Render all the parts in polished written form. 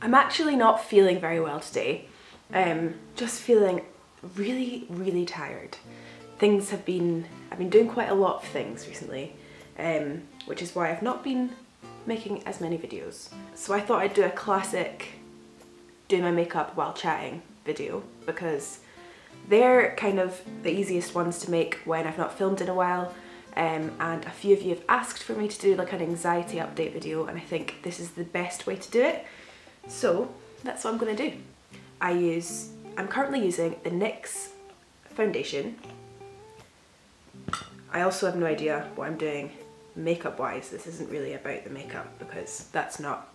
I'm actually not feeling very well today. Just feeling really tired. I've been doing quite a lot of things recently, which is why I've not been making as many videos. So I thought I'd do a classic do my makeup while chatting video, because they're kind of the easiest ones to make when I've not filmed in a while, and a few of you have asked for me to do like an anxiety update video, and I think this is the best way to do it. So that's what I'm gonna do. I'm currently using the NYX foundation. I also have no idea what I'm doing makeup wise. This isn't really about the makeup because that's not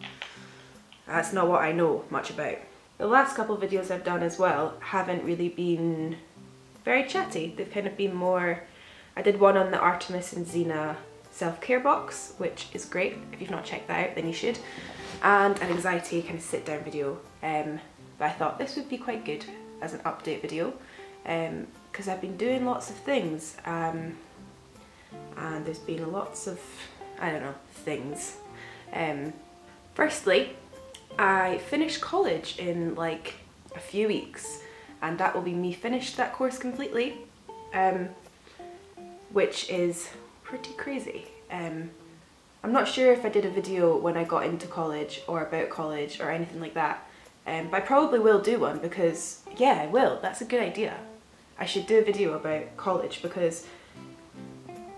what I know much about. The last couple of videos I've done as well haven't really been very chatty. They've kind of been more, I did one on the Artemis and Xena self-care box, which is great. If you've not checked that out, then you should. And an anxiety kind of sit down video. But I thought this would be quite good as an update video, because I've been doing lots of things, and there's been lots of, I don't know, things. Firstly, I finished college in like a few weeks, and that will be me finished that course completely, which is pretty crazy. I'm not sure if I did a video when I got into college or about college or anything like that, but I probably will do one because, yeah, I will. That's a good idea. I should do a video about college because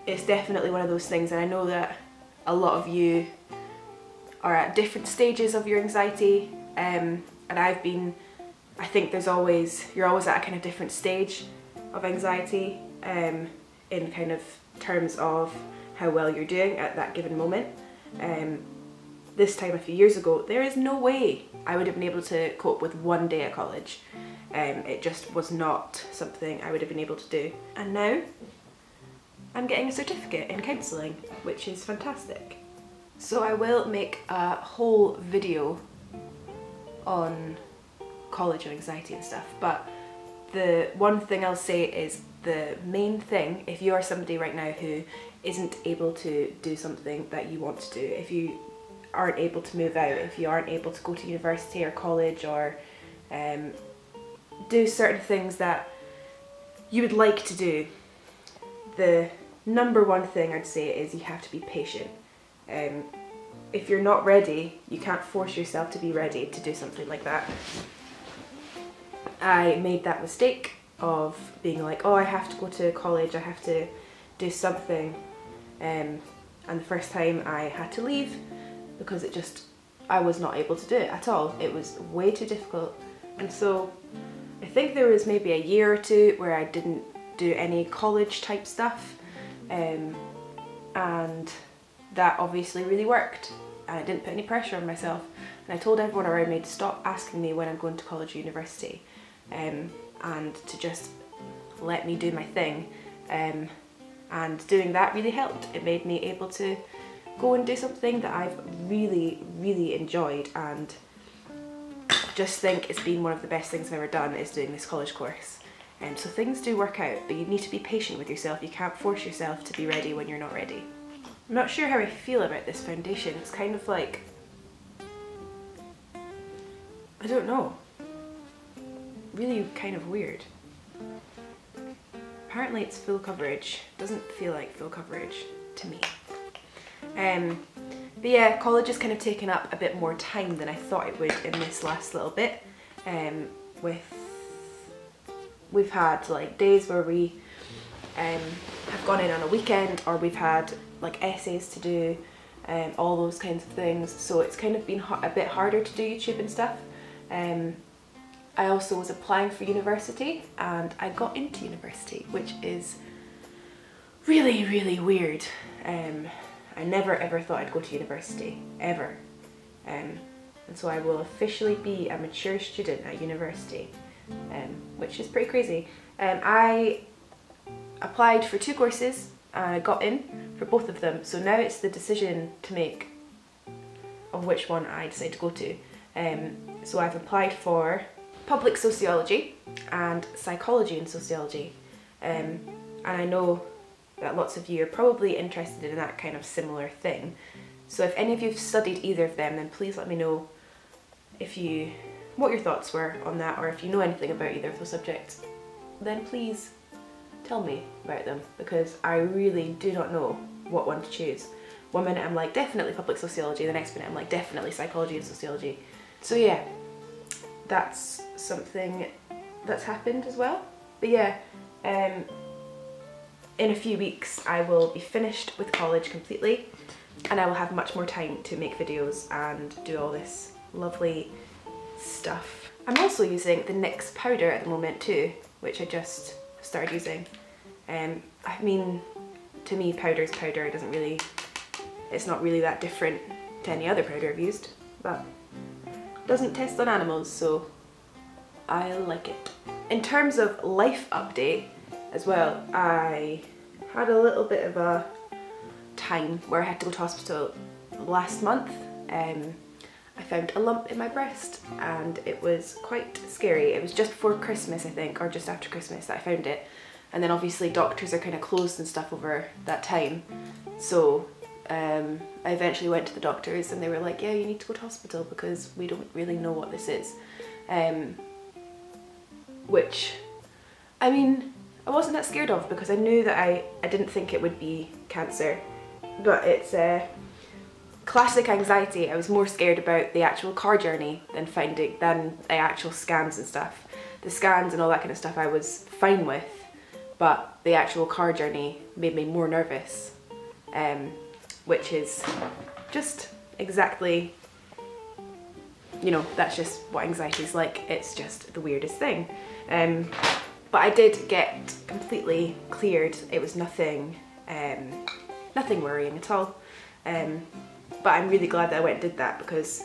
it's definitely one of those things, and I know that a lot of you are at different stages of your anxiety, and I think you're always at a kind of different stage of anxiety, in kind of terms of how well you're doing at that given moment. This time a few years ago, there is no way I would have been able to cope with one day at college. It just was not something I would have been able to do. And now I'm getting a certificate in counselling, which is fantastic. So I will make a whole video on college and anxiety and stuff, but the one thing I'll say is the main thing, if you are somebody right now who isn't able to do something that you want to do, if you aren't able to move out, if you aren't able to go to university or college or do certain things that you would like to do, the number one thing I'd say is you have to be patient. If you're not ready, you can't force yourself to be ready to do something like that. I made that mistake of being like, oh, I have to go to college, I have to do something, and the first time I had to leave because I was not able to do it at all. It was way too difficult. And so I think there was maybe a year or two where I didn't do any college type stuff, and that obviously really worked, and I didn't put any pressure on myself, and I told everyone around me to stop asking me when I'm going to college or university, and to just let me do my thing, and doing that really helped. It made me able to go and do something that I've really enjoyed, and just think it's been one of the best things I've ever done is doing this college course. So things do work out, but you need to be patient with yourself. You can't force yourself to be ready when you're not ready. I'm not sure how I feel about this foundation. It's kind of like, I don't know, really kind of weird. Apparently it's full coverage. Doesn't feel like full coverage to me. But yeah, college has kind of taken up a bit more time than I thought it would in this last little bit. We've had like days where we have gone in on a weekend, or we've had like essays to do, all those kinds of things. So it's kind of been a bit harder to do YouTube and stuff. I also was applying for university, and I got into university, which is really weird. I never ever thought I'd go to university, ever. And so I will officially be a mature student at university, which is pretty crazy. I applied for 2 courses and I got in for both of them, so now it's the decision to make of which one I decide to go to. So I've applied for public sociology and psychology and sociology, and I know that lots of you are probably interested in that kind of similar thing. So if any of you have studied either of them, then please let me know what your thoughts were on that, or if you know anything about either of those subjects, then please tell me about them, because I really do not know what one to choose. One minute I'm like, definitely public sociology, the next minute I'm like, definitely psychology and sociology. So yeah, that's something that's happened as well. But yeah, in a few weeks I will be finished with college completely, and I will have much more time to make videos and do all this lovely stuff. I'm also using the NYX powder at the moment too, which I just started using. I mean, to me powder's powder. It's not really that different to any other powder I've used, but it doesn't test on animals, so I like it. In terms of life update as well, I had a little bit of a time where I had to go to hospital last month. I found a lump in my breast and it was quite scary. It was just before Christmas, I think, or just after Christmas that I found it. And then obviously doctors are kind of closed and stuff over that time. So I eventually went to the doctors and they were like, yeah, you need to go to hospital because we don't really know what this is. Which, I mean, I wasn't that scared of, because I knew that I didn't think it would be cancer. But it's classic anxiety. I was more scared about the actual car journey than the actual scans and stuff. The scans and all that kind of stuff I was fine with, but the actual car journey made me more nervous, which is just exactly, you know, that's just what anxiety is like. It's just the weirdest thing. But I did get completely cleared. It was nothing worrying at all. But I'm really glad that I went and did that, because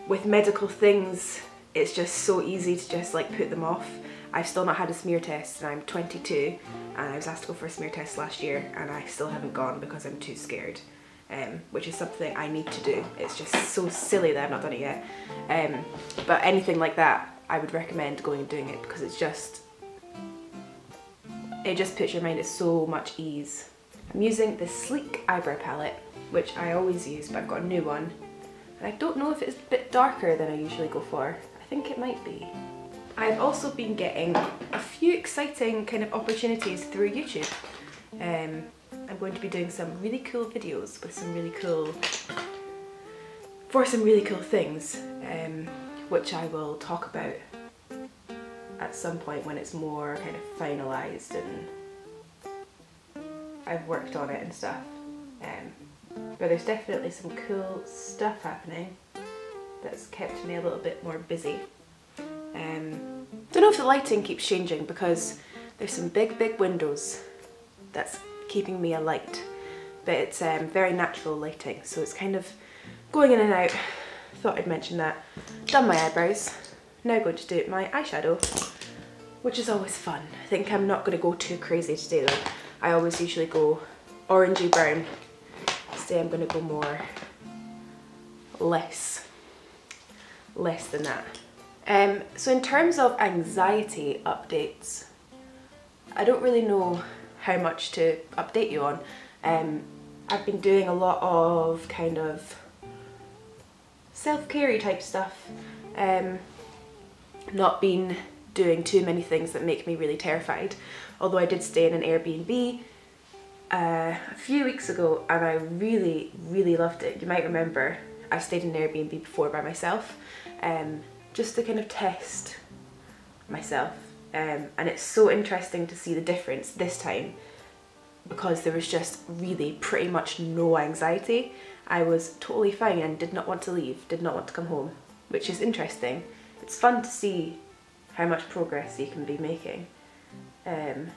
with medical things, it's just so easy to just like put them off. I've still not had a smear test, and I'm 22, and I was asked to go for a smear test last year, and I still haven't gone because I'm too scared, which is something I need to do. It's just so silly that I've not done it yet. But anything like that, I would recommend going and doing it, because it just puts your mind at so much ease. I'm using this sleek eyebrow palette, which I always use, but I've got a new one. And I don't know if it's a bit darker than I usually go for. I think it might be. I've also been getting a few exciting kind of opportunities through YouTube. I'm going to be doing some really cool videos with some really cool things, which I will talk about at some point when it's more kind of finalised and I've worked on it and stuff. But there's definitely some cool stuff happening that's kept me a little bit more busy. Don't know if the lighting keeps changing, because there's some big windows that's keeping me alight, but it's very natural lighting, so it's kind of going in and out. Thought I'd mention that. Done my eyebrows. Now going to do my eyeshadow, which is always fun. I think I'm not going to go too crazy today though. I always usually go orangey brown. Today I'm going to go more less than that. So in terms of anxiety updates, I don't really know how much to update you on. I've been doing a lot of kind of self-care type stuff. Not been doing too many things that make me really terrified. Although I did stay in an Airbnb a few weeks ago and I really loved it. You might remember I stayed in an Airbnb before by myself, just to kind of test myself, and it's so interesting to see the difference this time, because there was just really pretty much no anxiety. I was totally fine and did not want to leave, did not want to come home, which is interesting. It's fun to see how much progress you can be making. And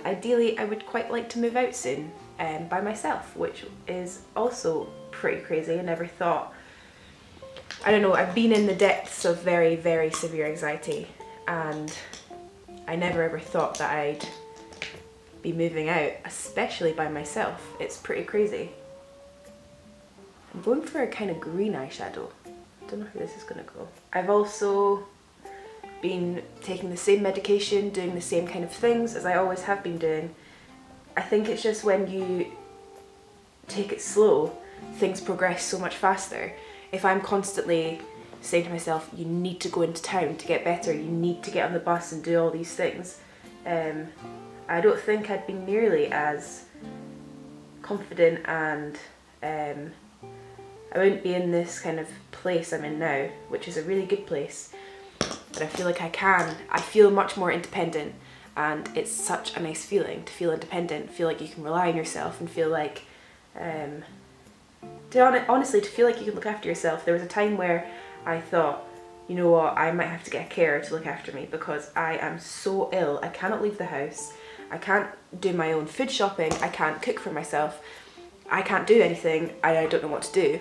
ideally I would quite like to move out soon by myself, which is also pretty crazy. I never thought, I don't know, I've been in the depths of very severe anxiety, and I never ever thought that I'd be moving out, especially by myself. It's pretty crazy. I'm going for a kind of green eyeshadow. I don't know how this is gonna go. I've also been taking the same medication, doing the same kind of things as I always have been doing. I think it's just when you take it slow, things progress so much faster. if I'm constantly saying to myself, you need to go into town to get better, you need to get on the bus and do all these things, I don't think I'd be nearly as confident, and I wouldn't be in this kind of place I'm in now, which is a really good place. But I feel like I feel much more independent, and it's such a nice feeling to feel independent, feel like you can rely on yourself, and feel like, honestly, to feel like you can look after yourself. There was a time where I thought, you know what, I might have to get a carer to look after me because I am so ill. I cannot leave the house, I can't do my own food shopping, I can't cook for myself, I can't do anything, I don't know what to do.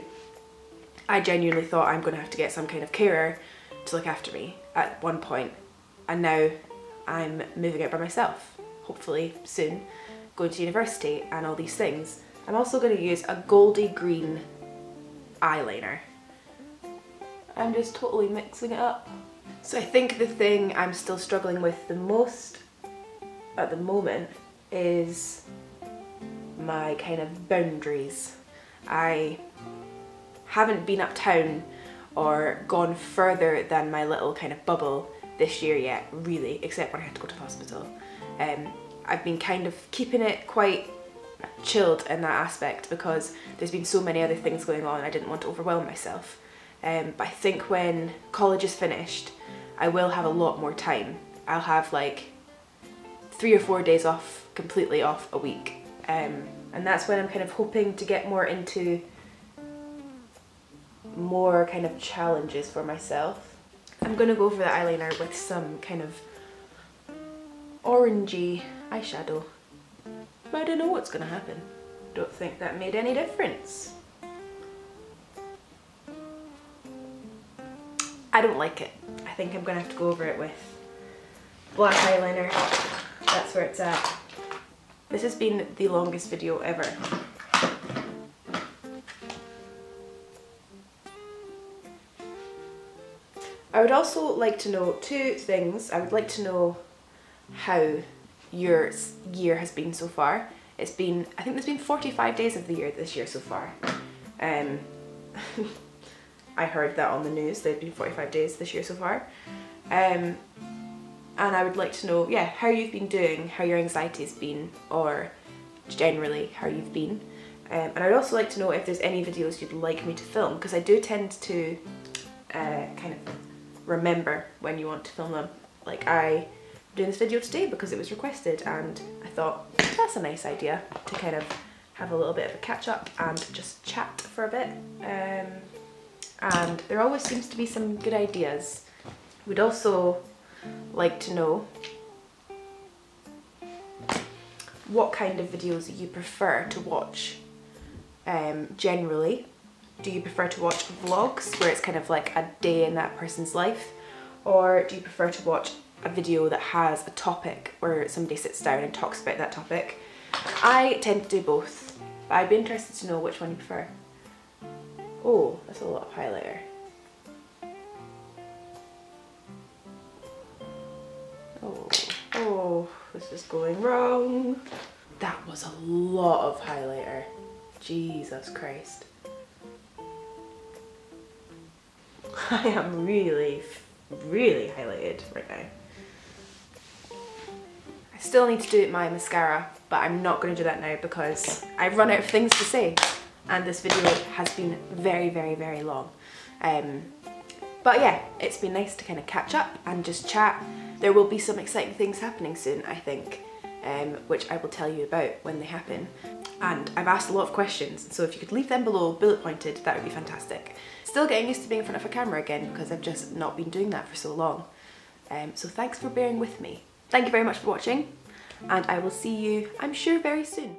I genuinely thought I'm going to have to get some kind of carer to look after me at one point, and now I'm moving out by myself, hopefully soon, going to university and all these things. I'm also going to use a goldy green eyeliner. I'm just totally mixing it up. So I think the thing I'm still struggling with the most at the moment is my kind of boundaries. I haven't been uptown or gone further than my little kind of bubble this year yet, really, except when I had to go to hospital. I've been kind of keeping it quite chilled in that aspect because there's been so many other things going on. I didn't want to overwhelm myself. But I think when college is finished, I will have a lot more time. I'll have like 3 or 4 days off, completely off a week. And that's when I'm kind of hoping to get more into more kind of challenges for myself. I'm going to go over the eyeliner with some kind of orangey eyeshadow. But I don't know what's going to happen. Don't think that made any difference. I don't like it. I think I'm going to have to go over it with black eyeliner. That's where it's at. This has been the longest video ever. I would also like to know 2 things. I would like to know how your year has been so far. It's been, I think there's been 45 days of the year this year so far. I heard that on the news, there'd been 45 days this year so far. And I would like to know, yeah, how you've been doing, how your anxiety's been, or generally how you've been. And I'd also like to know if there's any videos you'd like me to film, because I do tend to kind of remember when you want to film them. Like I'm doing this video today because it was requested, and I thought that's a nice idea to kind of have a little bit of a catch up and just chat for a bit. And there always seems to be some good ideas. We'd also like to know what kind of videos you prefer to watch generally. Do you prefer to watch vlogs where it's kind of like a day in that person's life, or do you prefer to watch a video that has a topic where somebody sits down and talks about that topic? I tend to do both, but I'd be interested to know which one you prefer. Oh, that's a lot of highlighter. Oh, this is going wrong. That was a lot of highlighter. Jesus Christ. I am really highlighted right now. I still need to do my mascara, but I'm not going to do that now because I've run out of things to say. And this video has been very long. But yeah, it's been nice to kind of catch up and just chat. There will be some exciting things happening soon, I think, which I will tell you about when they happen. And I've asked a lot of questions, so if you could leave them below, bullet pointed, that would be fantastic. Still getting used to being in front of a camera again because I've just not been doing that for so long. So thanks for bearing with me. Thank you very much for watching, and I will see you, I'm sure, very soon.